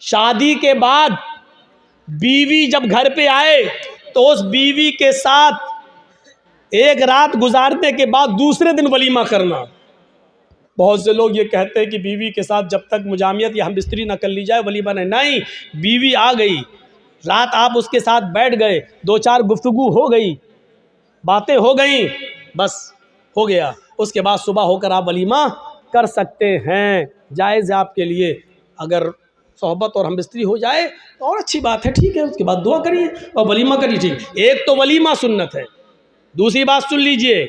शादी के बाद बीवी जब घर पे आए तो उस बीवी के साथ एक रात गुजारने के बाद दूसरे दिन वलीमा करना। बहुत से लोग ये कहते हैं कि बीवी के साथ जब तक मुजामियत या हम बिस्तरी ना कर ली जाए वलीमा नहीं। बीवी आ गई, रात आप उसके साथ बैठ गए, 2-4 गुफ्तगू हो गई, बातें हो गई, बस हो गया। उसके बाद सुबह होकर आप वलीमा कर सकते हैं, जायज़ है आपके लिए। अगर सोहबत और हम बिस्तरी हो जाए तो और अच्छी बात है, ठीक है। उसके बाद दुआ करिए और वलीमा करिए, ठीक। एक तो वलीमा सुन्नत है। दूसरी बात सुन लीजिए,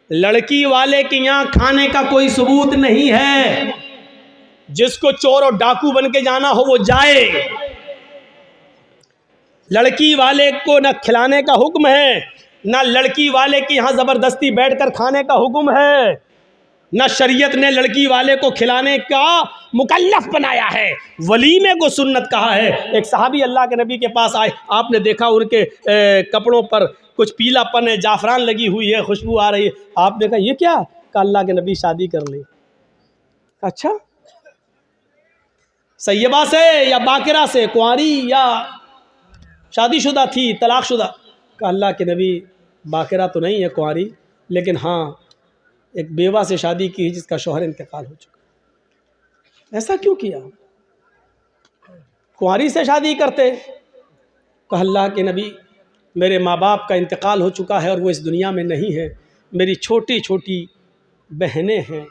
लड़की वाले के यहाँ खाने का कोई सबूत नहीं है। जिसको चोर और डाकू बन के जाना हो वो जाए। लड़की वाले को न खिलाने का हुक्म है, न लड़की वाले के यहाँ ज़बरदस्ती बैठकर खाने का हुक्म है, न शरीयत ने लड़की वाले को खिलाने का मुकल्लफ बनाया है। वलीमे को सुन्नत कहा है। एक सहाबी अल्लाह के नबी के पास आए, आपने देखा उनके कपड़ों पर कुछ पीलापन है, जाफरान लगी हुई है, खुशबू आ रही है। आपने कहा ये क्या? कहा अल्लाह के नबी शादी कर ली। अच्छा, सैयबा से या बाकिरा से, कुंवारी या शादीशुदा थी, तलाकशुदा? कहा अल्लाह के नबी बाकिरा तो नहीं है, कुंवारी, लेकिन हाँ एक बेवा से शादी की जिसका शौहर इंतकाल हो चुका। ऐसा क्यों किया? कुंवारी से शादी करते। कहा अल्लाह के नबी मेरे माँ बाप का इंतकाल हो चुका है और वो इस दुनिया में नहीं है। मेरी छोटी छोटी बहनें हैं,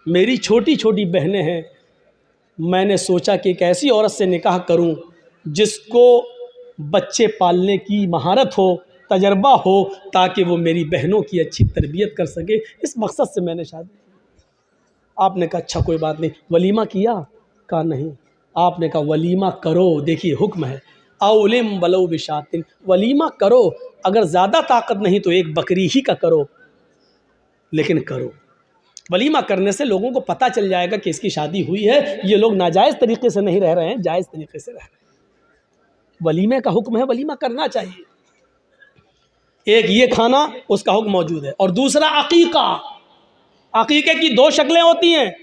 मेरी छोटी छोटी बहनें हैं। मैंने सोचा कि एक ऐसी औरत से निकाह करूं जिसको बच्चे पालने की महारत हो, तजर्बा हो, ताकि वो मेरी बहनों की अच्छी तरबियत कर सके। इस मकसद से मैंने शादी की। आपने कहा अच्छा कोई बात नहीं, वलीमा किया? कहा नहीं। आपने कहा वलीमा करो। देखिए हुक्म है, औलिम वलो बिशातिन, वलीमा करो। अगर ज़्यादा ताकत नहीं तो एक बकरी ही का करो, लेकिन करो। वलीमा करने से लोगों को पता चल जाएगा कि इसकी शादी हुई है, ये लोग नाजायज़ तरीके से नहीं रह रहे हैं, जायज़ तरीके से रह रहे हैं। वलीमे का हुक्म है, वलीमा करना चाहिए। एक ये खाना, उसका हुक्म मौजूद है। और दूसरा अकीका। अकीके की 2 शक्लें होती हैं।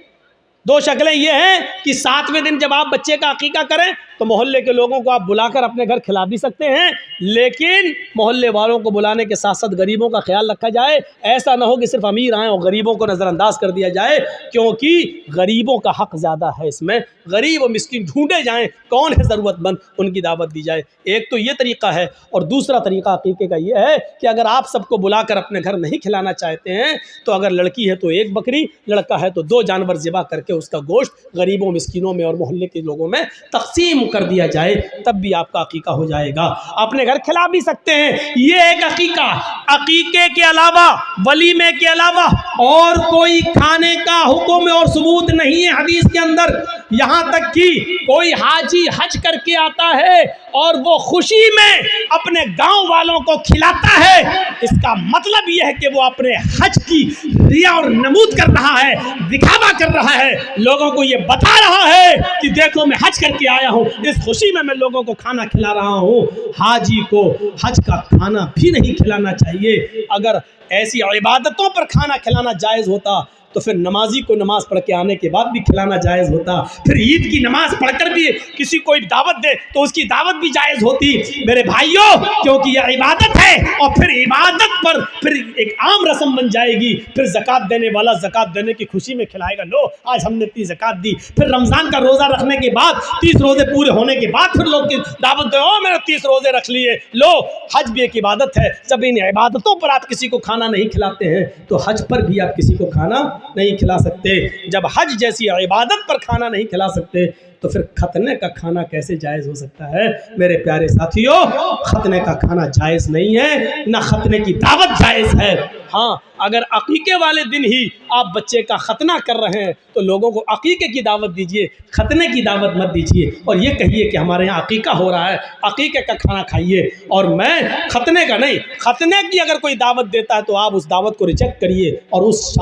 2 शक्लें ये हैं कि 7वें दिन जब आप बच्चे का अकीका करें तो मोहल्ले के लोगों को आप बुलाकर अपने घर खिला भी सकते हैं, लेकिन मोहल्ले वालों को बुलाने के साथ साथ गरीबों का ख्याल रखा जाए। ऐसा ना हो कि सिर्फ अमीर आएँ और गरीबों को नज़रअंदाज कर दिया जाए, क्योंकि गरीबों का हक़ ज़्यादा है इसमें। गरीब और मिस्किन ढूंढे जाएँ, कौन है ज़रूरतमंद, उनकी दावत दी जाए। एक तो ये तरीक़ा है। और दूसरा तरीक़ा अकीके का ये है कि अगर आप सबको बुलाकर अपने घर नहीं खिलाना चाहते हैं तो अगर लड़की है तो 1 बकरी, लड़का है तो 2 जानवर ज़िबा करके उसका गोश्त गरीबों, मिस्किनों में और मोहल्ले के लोगों में तकसीम कर दिया जाए, तब भी आपका अकीका हो जाएगा। अपने घर खिला भी सकते हैं। ये एक अकीका। अकीके के अलावा, वलीमे के अलावा और कोई खाने का हुक्म और सबूत नहीं है हदीस के अंदर। यहाँ तक कि कोई हाजी हज करके आता है और वो खुशी में अपने गांव वालों को खिलाता है, इसका मतलब यह है कि वो अपने हज की रिया और नमूद कर रहा है, दिखावा कर रहा है, लोगों को ये बता रहा है कि देखो मैं हज करके आया हूँ, इस खुशी में मैं लोगों को खाना खिला रहा हूँ। हाजी को हज का खाना भी नहीं खिलाना चाहिए। अगर ऐसी इबादतों पर खाना खिलाना जायज़ होता तो फिर नमाजी को नमाज पढ़ के आने के बाद भी खिलाना जायज़ होता। फिर ईद की नमाज पढ़कर भी किसी को दावत दे तो उसकी दावत भी जायज़ होती। मेरे भाइयों, क्योंकि यह इबादत है और फिर इबादत पर फिर एक आम रस्म बन जाएगी। फिर ज़कात देने वाला ज़कात देने की खुशी में खिलाएगा, लो आज हमने 30 ज़कात दी। फिर रमज़ान का रोज़ा रखने के बाद 30 रोज़े पूरे होने के बाद फिर लोग दावत दे, ओ मैंने 30 रोज़े रख लिए। लो, हज भी एक इबादत है। जब इन इबादतों पर आप किसी को खाना नहीं खिलाते हैं तो हज पर भी आप किसी को खाना नहीं खिला सकते। जब हज जैसी इबादत पर खाना नहीं खिला सकते तो फिर खतने का खाना कैसे जायज़ हो सकता है? मेरे प्यारे साथियों, खतने का खाना जायज़ नहीं है, ना खतने की दावत जायज़ है। हाँ, अगर अकीके वाले दिन ही आप बच्चे का खतना कर रहे हैं तो लोगों को अकीके की दावत दीजिए, खतने की दावत मत दीजिए। और ये कहिए कि हमारे यहाँ अकीका हो रहा है, अकीके का खाना खाइए, और मैं खतने का नहीं। खतने की अगर कोई दावत देता है तो आप उस दावत को रिजेक्ट करिए और उस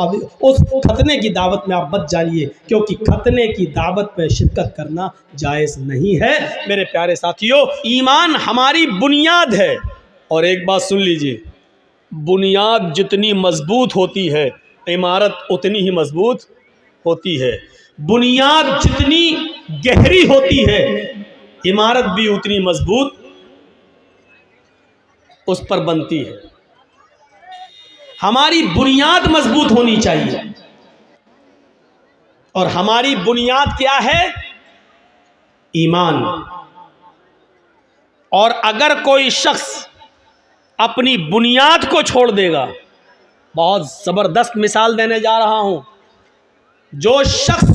खतने की दावत में आप मत जाइए, क्योंकि खतने की दावत में शिरकत करना जायज़ नहीं है। मेरे प्यारे साथियों, ईमान हमारी बुनियाद है। और एक बात सुन लीजिए, बुनियाद जितनी मजबूत होती है इमारत उतनी ही मजबूत होती है। बुनियाद जितनी गहरी होती है इमारत भी उतनी मजबूत उस पर बनती है। हमारी बुनियाद मजबूत होनी चाहिए, और हमारी बुनियाद क्या है? ईमान। और अगर कोई शख्स अपनी बुनियाद को छोड़ देगा, बहुत ज़बरदस्त मिसाल देने जा रहा हूं, जो शख्स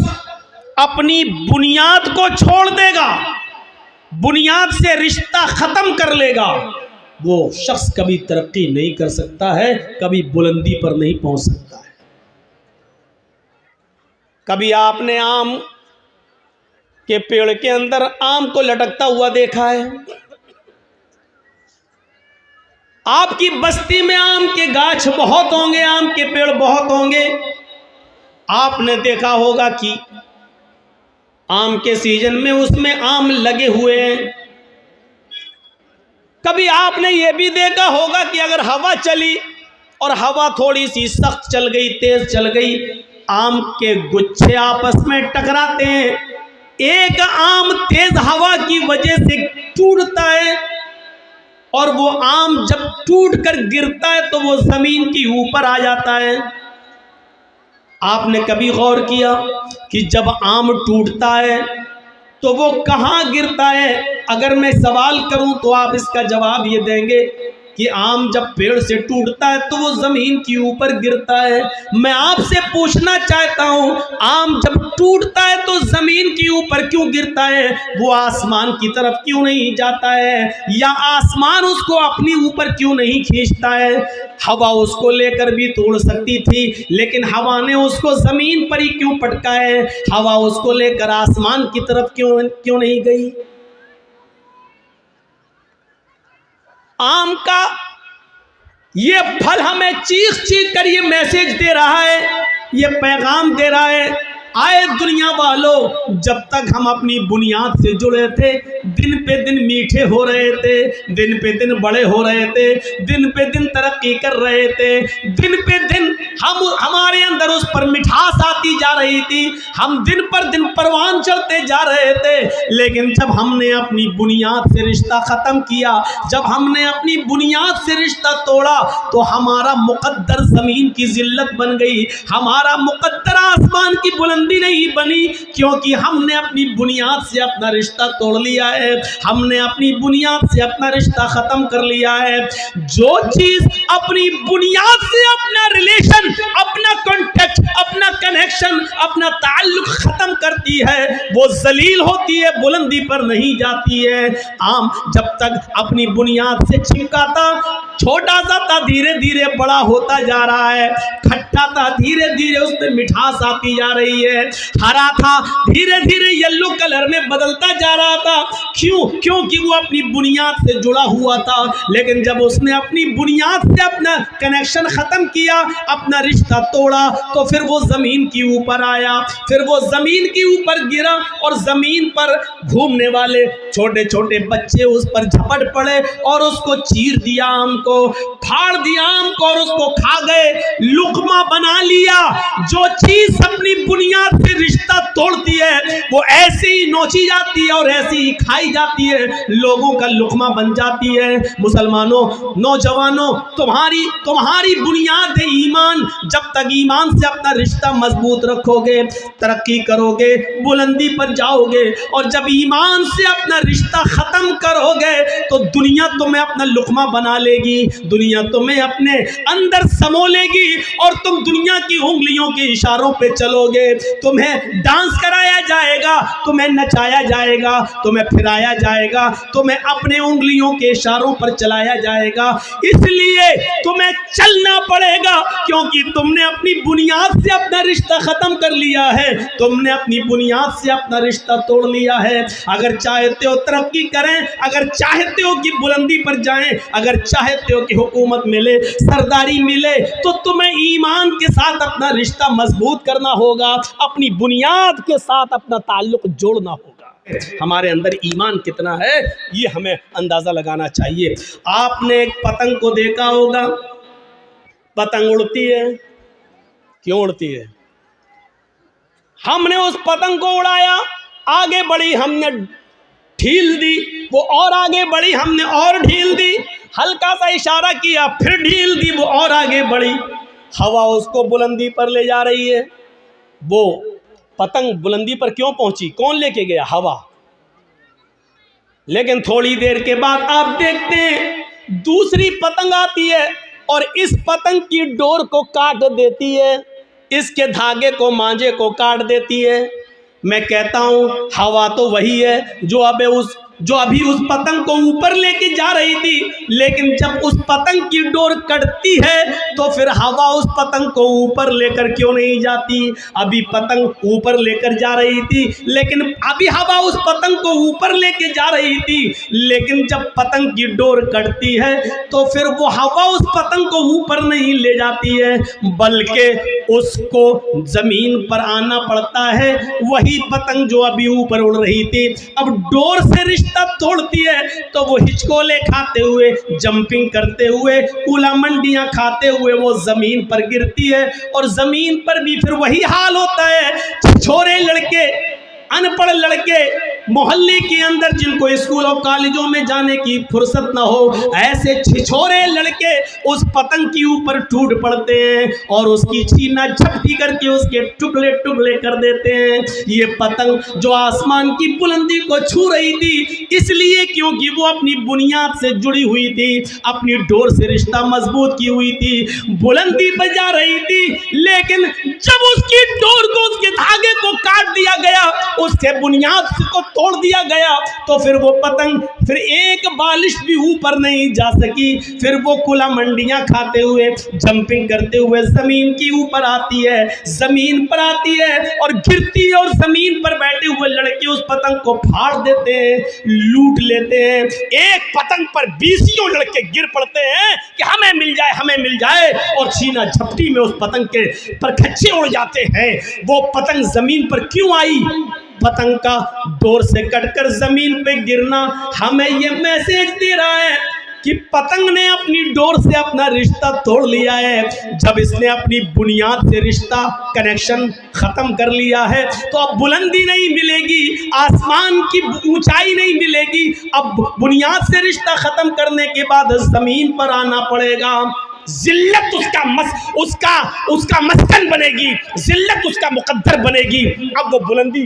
अपनी बुनियाद को छोड़ देगा, बुनियाद से रिश्ता ख़त्म कर लेगा, वो शख्स कभी तरक्की नहीं कर सकता है, कभी बुलंदी पर नहीं पहुंच सकता है। कभी आपने आम के पेड़ के अंदर आम को लटकता हुआ देखा है? आपकी बस्ती में आम के गाछ बहुत होंगे, आम के पेड़ बहुत होंगे। आपने देखा होगा कि आम के सीजन में उसमें आम लगे हुए हैं। कभी आपने ये भी देखा होगा कि अगर हवा चली और हवा थोड़ी सी सख्त चल गई, तेज चल गई, आम के गुच्छे आपस में टकराते हैं। एक आम तेज हवा की वजह से टूटता है, और वो आम जब टूट कर गिरता है तो वो जमीन के ऊपर आ जाता है। आपने कभी गौर किया कि जब आम टूटता है तो वो कहाँ गिरता है? अगर मैं सवाल करूं तो आप इसका जवाब ये देंगे कि आम जब पेड़ से टूटता है तो वो जमीन के ऊपर गिरता है। मैं आपसे पूछना चाहता हूं, आम जब टूटता है तो जमीन के ऊपर क्यों गिरता है? वो आसमान की तरफ क्यों नहीं जाता है? या आसमान उसको अपनी ऊपर क्यों नहीं खींचता है? हवा उसको लेकर भी तोड़ सकती थी, लेकिन हवा ने उसको जमीन पर ही क्यों पटका है? हवा उसको लेकर आसमान की तरफ क्यों नहीं गई? आम का ये फल हमें चीख चीख कर ये मैसेज दे रहा है, ये पैगाम दे रहा है, आए दुनिया वालों, जब तक हम अपनी बुनियाद से जुड़े थे, दिन पे दिन मीठे हो रहे थे, दिन पे दिन बड़े हो रहे थे, दिन पे दिन तरक्की कर रहे थे, दिन पे दिन हमारे अंदर उस पर मिठास आती जा रही थी, हम दिन पर दिन परवान चढ़ते जा रहे थे। लेकिन जब हमने अपनी बुनियाद से रिश्ता ख़त्म किया, जब हमने अपनी बुनियाद से रिश्ता तोड़ा, तो हमारा मुकद्दर ज़मीन की जिल्लत बन गई, हमारा मुकद्दर आसमान की बुलंदी नहीं बनी, क्योंकि हमने अपनी बुनियाद से अपना रिश्ता तोड़ लिया है, हमने अपनी बुनियाद से अपना रिश्ता ख़त्म कर लिया है। जो चीज़ अपनी बुनियाद से अपना रिलेशन, अपना कॉन्टेक्ट, अपना कनेक्शन, अपना ताल्लुक ख़त्म करती है, वो जलील होती है, बुलंदी पर नहीं जाती है। आम जब तक अपनी बुनियाद से चिपका था, छोटा सा था, धीरे धीरे बड़ा होता जा रहा है, खट्टा था, धीरे धीरे उसमें मिठास आती जा रही है, हरा था, धीरे धीरे येलो कलर में बदलता जा रहा था। क्यों? क्योंकि वो अपनी बुनियाद से जुड़ा हुआ था। लेकिन जब उसने अपनी बुनियाद से अपना कनेक्शन ख़त्म किया, अपना रिश्ता तोड़ा, तो फिर वो ज़मीन के ऊपर आया, फिर वो ज़मीन के ऊपर गिरा, और ज़मीन पर घूमने वाले छोटे छोटे बच्चे उस पर झपट पड़े और उसको चीर दिया, आम को फाड़ दिया, आम को, और उसको खा गए, लुक़मा बना लिया। जो चीज़ अपनी बुनियाद से रिश्ता तोड़ती है वो ऐसे ही नोची जाती है और ऐसे ही खाई जाती है, लोगों का लुक़मा बन जाती है। मुसलमानों, नौजवानों, तुम्हारी बुनियाद है ईमान। जब तक ईमान से अपना रिश्ता मजबूत रखोगे, तरक्की करोगे, बुलंदी पर जाओगे, और जब ईमान से अपना रिश्ता ख़त्म करोगे तो दुनिया तुम्हें अपना लुक़मा बना लेगी, दुनिया तुम्हें अपने अंदर समो लेगी, और तुम दुनिया की उंगलियों के इशारों पे चलोगे। तुम्हें डांस कराया जाएगा, तुम्हें नचाया जाएगा, तुम्हें फिराया जाएगा, तुम्हें अपने उंगलियों के इशारों पर चलाया जाएगा। इसलिए तुम्हें चलना पड़ेगा, क्योंकि तुमने अपनी बुनियाद से अपना रिश्ता ख़त्म कर लिया है, तुमने अपनी बुनियाद से अपना रिश्ता तोड़ लिया है। अगर चाहते हो तरक्की करें, अगर चाहते हो कि बुलंदी पर जाएं, अगर चाहते हो कि हुकूमत मिले, सरदारी मिले, तो तुम्हें ईमान के साथ अपना रिश्ता मजबूत करना होगा, अपनी बुनियाद के साथ अपना ताल्लुक जोड़ना होगा। हमारे अंदर ईमान कितना है ये हमें अंदाज़ा लगाना चाहिए। आपने एक पतंग को देखा होगा, पतंग उड़ती है, क्यों उड़ती है? हमने उस पतंग को उड़ाया, आगे बढ़ी, हमने ढील दी, वो और आगे बढ़ी, हमने और ढील दी, हल्का सा इशारा किया, फिर ढील दी, वो और आगे बढ़ी। हवा उसको बुलंदी पर ले जा रही है। वो पतंग बुलंदी पर क्यों पहुंची? कौन लेके गया? हवा। लेकिन थोड़ी देर के बाद आप देखते हैं दूसरी पतंग आती है और इस पतंग की डोर को काट देती है, इसके धागे को, मांझे को काट देती है। मैं कहता हूं हवा तो वही है जो अभी उस पतंग को ऊपर लेके जा रही थी, लेकिन जब उस पतंग की डोर कटती है तो फिर हवा उस पतंग को ऊपर लेकर क्यों नहीं जाती? अभी पतंग ऊपर लेकर जा रही थी, लेकिन अभी हवा उस पतंग को ऊपर लेके जा रही थी, लेकिन जब पतंग की डोर कटती है तो फिर वो हवा उस पतंग को ऊपर नहीं ले जाती है, बल्कि उसको जमीन पर आना पड़ता है। वही पतंग जो अभी ऊपर उड़ रही थी, अब डोर से रिश्ता तोड़ती है तो वो हिचकोले खाते हुए, जंपिंग करते हुए, कूला मंडियां खाते हुए वो जमीन पर गिरती है। और जमीन पर भी फिर वही हाल होता है। छोरे लड़के, अनपढ़ लड़के, मोहल्ले के अंदर जिनको स्कूल और कॉलेजों में जाने की फुर्सत ना हो, ऐसे छिछोरे लड़के उस पतंग के ऊपर टूट पड़ते हैं और उसकी छीना झपटी करके उसके टुकड़े टुकड़े कर देते हैं। ये पतंग जो आसमान की बुलंदी को छू रही थी, इसलिए क्योंकि वो अपनी बुनियाद से जुड़ी हुई थी, अपनी डोर से रिश्ता मजबूत की हुई थी, बुलंदी पर जा रही थी। लेकिन जब उसकी डोर को, उसके धागे को काट दिया गया, उसके बुनियाद को तोड़ दिया गया, तो फिर वो पतंग फिर एक बालिश भी ऊपर नहीं जा सकी। फिर वो कुला मंडियां खाते हुए, जंपिंग करते हुए जमीन की ऊपर आती है, जमीन पर आती है और गिरती है, और जमीन पर बैठे हुए लड़के उस पतंग को फाड़ देते हैं, लूट लेते हैं। एक पतंग पर 20 लड़के गिर पड़ते हैं कि हमें मिल जाए, हमें मिल जाए, और छीना झपटी में उस पतंग के पर खच्चे उड़ जाते हैं। वो पतंग जमीन पर क्यों आई? पतंग का डोर से कटकर जमीन पे गिरना हमें ये मैसेज दे रहा है कि पतंग ने अपनी डोर से अपना रिश्ता तोड़ लिया है। जब इसने अपनी बुनियाद से रिश्ता, कनेक्शन खत्म कर लिया है, तो अब बुलंदी नहीं मिलेगी, आसमान की ऊंचाई नहीं मिलेगी। अब बुनियाद से रिश्ता खत्म करने के बाद जमीन पर आना पड़ेगा। जिल्लत उसका मस्कन बनेगी, जिल्लत उसका मुकद्दर बनेगी। अब वो बुलंदी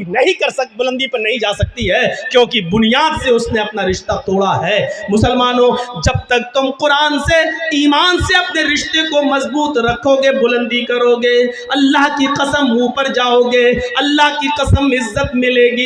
पर नहीं जा सकती है, क्योंकि बुनियाद से उसने अपना रिश्ता तोड़ा है। मुसलमानों, जब तक तुम कुरान से, ईमान से अपने रिश्ते को मजबूत रखोगे, बुलंदी करोगे, अल्लाह की कसम ऊपर जाओगे, अल्लाह की कसम इज्जत मिलेगी।